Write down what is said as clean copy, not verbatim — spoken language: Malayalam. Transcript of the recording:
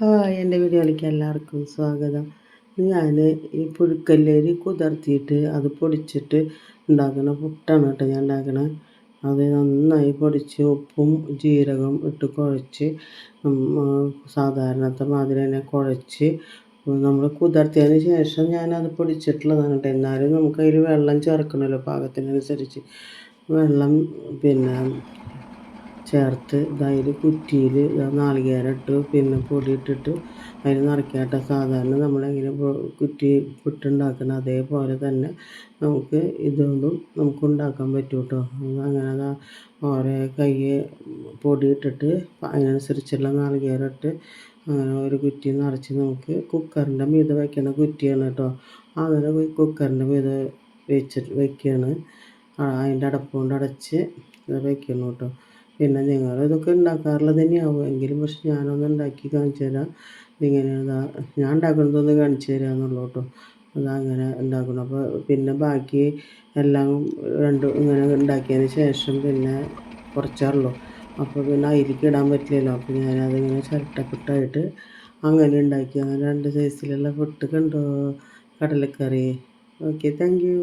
ഹായ്, എൻ്റെ വീഡിയോയിലേക്ക് എല്ലാവർക്കും സ്വാഗതം. ഞാൻ ഈ പുഴുക്കല്ലേരി കുതിർത്തിയിട്ട് അത് പൊടിച്ചിട്ട് ഉണ്ടാക്കുന്ന പുട്ടാണ് കേട്ടോ ഞാൻ ഉണ്ടാക്കണത്. അത് നന്നായി പൊടിച്ച് ഉപ്പും ജീരകവും ഇട്ട് കുഴച്ച് സാധാരണത്തെ മാതിരി തന്നെ കുഴച്ച് നമ്മൾ കുതിർത്തിയതിന് ശേഷം ഞാനത് പൊടിച്ചിട്ടുള്ളതാണ് കേട്ടോ. എന്നാലും നമുക്കതിൽ വെള്ളം ചേർക്കണമല്ലോ പാകത്തിനനുസരിച്ച്. വെള്ളം പിന്നെ ചേർത്ത് അതിൽ കുറ്റിയിൽ നാളികേരം ഇട്ട് പിന്നെ പൊടി ഇട്ടിട്ട് അതിൽ നിറയ്ക്കാട്ടോ. സാധാരണ നമ്മളെങ്ങനെ കുറ്റി പുട്ടുണ്ടാക്കണം അതേപോലെ തന്നെ നമുക്ക് ഇതുകൊണ്ടും നമുക്ക് ഉണ്ടാക്കാൻ പറ്റും കേട്ടോ. അങ്ങനെ ഓരോ കൈ പൊടി ഇട്ടിട്ട് അതിനനുസരിച്ചുള്ള നാളികേരം ഇട്ട് അങ്ങനെ ഒരു കുറ്റി നിറച്ച് നമുക്ക് കുക്കറിൻ്റെ മീതെ വയ്ക്കണ കുറ്റിയാണ് കേട്ടോ. അങ്ങനെ കുക്കറിൻ്റെ മീതെ വയ്ക്കുകയാണ്. അതിൻ്റെ അടപ്പ് കൊണ്ട് അടച്ച് വയ്ക്കണം കേട്ടോ. പിന്നെ നിങ്ങൾ ഇതൊക്കെ ഉണ്ടാക്കാറുള്ളത് തന്നെയാവും എങ്കിലും പക്ഷെ ഞാനൊന്ന് ഉണ്ടാക്കി കാണിച്ചു തരാം. ഇതിങ്ങനെയാണ് ഞാൻ ഉണ്ടാക്കുന്നതൊന്ന് കാണിച്ചു തരാമെന്നുള്ളൂ കേട്ടോ. അതങ്ങനെ ഉണ്ടാക്കണം. അപ്പോൾ പിന്നെ ബാക്കി എല്ലാം ഇങ്ങനെ ഉണ്ടാക്കിയതിന് ശേഷം പിന്നെ കുറച്ചാണല്ലോ, അപ്പോൾ പിന്നെ അതിലേക്ക് ഇടാൻ പറ്റില്ലല്ലോ. അപ്പോൾ ഞാനതിങ്ങനെ ചിരട്ടപ്പുട്ടായിട്ട് അങ്ങനെ ഉണ്ടാക്കി. അങ്ങനെ 2 സൈസിലുള്ള പുട്ട് കണ്ടോ, കടലക്കറി. Okay, thank you.